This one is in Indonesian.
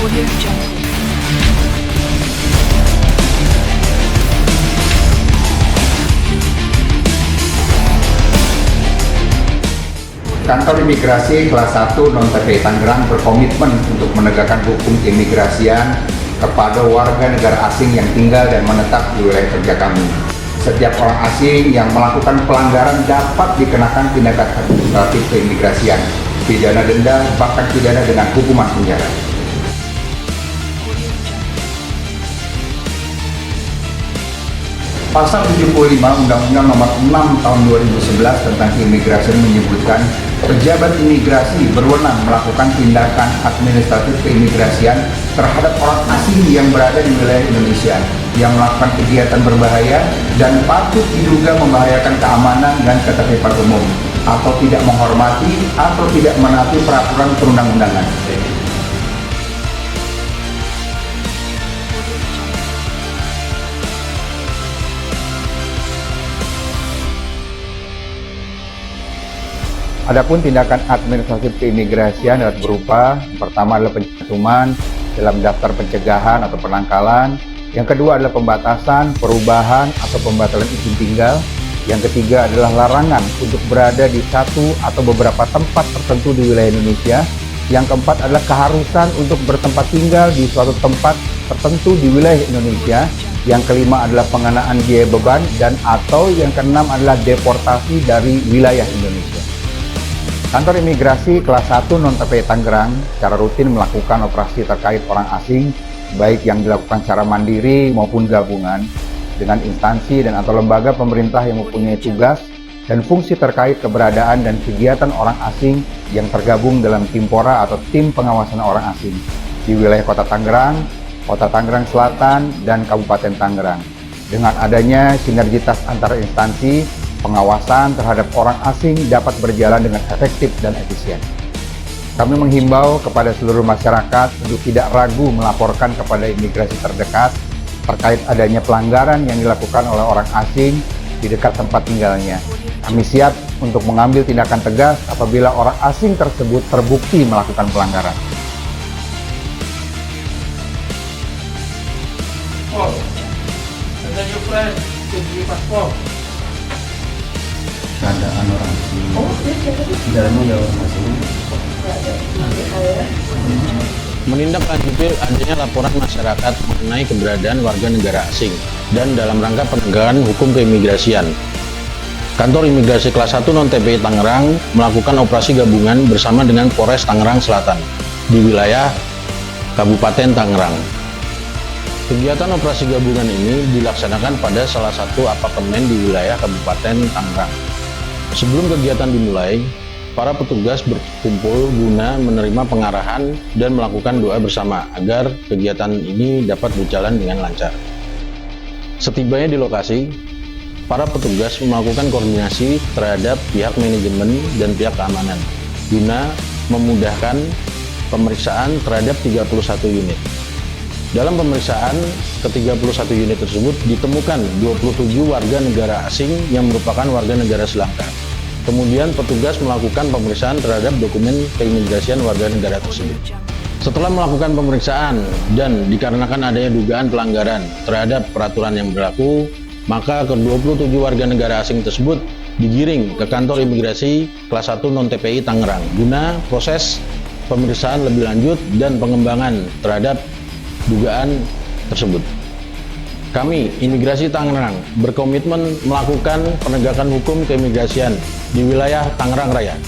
Audio Jungle. Kantor Imigrasi Kelas 1 Non-TPI Tangerang berkomitmen untuk menegakkan hukum keimigrasian kepada warga negara asing yang tinggal dan menetap di wilayah kerja kami. Setiap orang asing yang melakukan pelanggaran dapat dikenakan tindakan administratif keimigrasian, pidana denda, bahkan pidana dengan hukuman penjara. Pasal 75 Undang-Undang Nomor 6 Tahun 2011 tentang keimigrasian menyebutkan pejabat imigrasi berwenang melakukan tindakan administratif keimigrasian terhadap orang asing yang berada di wilayah Indonesia yang melakukan kegiatan berbahaya dan patut diduga membahayakan keamanan dan ketertiban umum atau tidak menghormati atau tidak menaati peraturan perundang-undangan. Adapun tindakan administratif keimigrasian dapat berupa pertama adalah pencantuman dalam daftar pencegahan atau penangkalan, yang kedua adalah pembatasan, perubahan atau pembatalan izin tinggal, yang ketiga adalah larangan untuk berada di satu atau beberapa tempat tertentu di wilayah Indonesia, yang keempat adalah keharusan untuk bertempat tinggal di suatu tempat tertentu di wilayah Indonesia, yang kelima adalah pengenaan biaya beban, dan atau yang keenam adalah deportasi dari wilayah Indonesia. Kantor Imigrasi Kelas 1 Non-TPI Tangerang secara rutin melakukan operasi terkait orang asing, baik yang dilakukan secara mandiri maupun gabungan, dengan instansi dan atau lembaga pemerintah yang mempunyai tugas dan fungsi terkait keberadaan dan kegiatan orang asing yang tergabung dalam Timpora atau Tim Pengawasan Orang Asing di wilayah Kota Tangerang, Kota Tangerang Selatan, dan Kabupaten Tangerang. Dengan adanya sinergitas antar instansi, pengawasan terhadap orang asing dapat berjalan dengan efektif dan efisien. Kami menghimbau kepada seluruh masyarakat untuk tidak ragu melaporkan kepada imigrasi terdekat terkait adanya pelanggaran yang dilakukan oleh orang asing di dekat tempat tinggalnya. Kami siap untuk mengambil tindakan tegas apabila orang asing tersebut terbukti melakukan pelanggaran. Oh, and then your friend give you passport. Keadaan orang asing di dalamnya ada orang asing. Menindaklanjuti adanya laporan masyarakat mengenai keberadaan warga negara asing dan dalam rangka penegakan hukum keimigrasian, Kantor Imigrasi Kelas 1 Non-TPI Tangerang melakukan operasi gabungan bersama dengan Polres Tangerang Selatan di wilayah Kabupaten Tangerang. Kegiatan operasi gabungan ini dilaksanakan pada salah satu apartemen di wilayah Kabupaten Tangerang. Sebelum kegiatan dimulai, para petugas berkumpul guna menerima pengarahan dan melakukan doa bersama agar kegiatan ini dapat berjalan dengan lancar. Setibanya di lokasi, para petugas melakukan koordinasi terhadap pihak manajemen dan pihak keamanan guna memudahkan pemeriksaan terhadap 31 unit. Dalam pemeriksaan ke-31 unit tersebut ditemukan 27 warga negara asing yang merupakan warga negara Sri Lanka. Kemudian petugas melakukan pemeriksaan terhadap dokumen keimigrasian warga negara tersebut. Setelah melakukan pemeriksaan dan dikarenakan adanya dugaan pelanggaran terhadap peraturan yang berlaku, maka ke-27 warga negara asing tersebut digiring ke Kantor Imigrasi Kelas 1 Non-TPI Tangerang guna proses pemeriksaan lebih lanjut dan pengembangan terhadap dugaan tersebut. Kami, Imigrasi Tangerang, berkomitmen melakukan penegakan hukum keimigrasian di wilayah Tangerang Raya.